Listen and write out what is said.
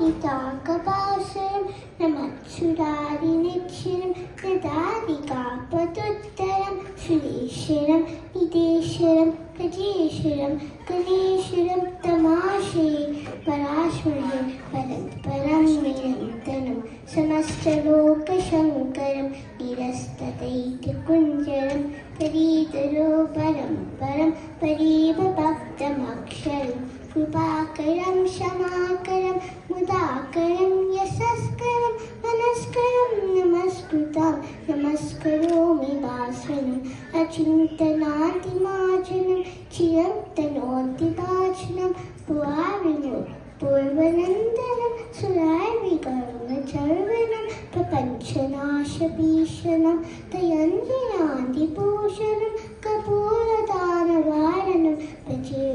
पिताकपाशरं नमच्छुरारिनिक्षरं नदादिकापतुत्तरं सुरेश्वरं निदेश्वरं गजेश्वरं गणेश्वरं तमाशे पराश्वरं परं निरन्तरं समस्तलोकशङ्करं निरस्तदैत्यकुञ्जरं परीतरो परं परीभक्तमक्षरं कृपाकरं क्षमाकरं मुदाकरं यशस्करं मनस्करं नमस्कृतं नमस्करोमि वासनम् अचिन्तनातिमाचनं चिरं तनोति वाचनं पूर्वनन्दनं सुरार्विकर्मचर्वनं प्रपञ्चनाशभीषणं तयञ्जनादिभूषणं कपूरदानवारणं भजे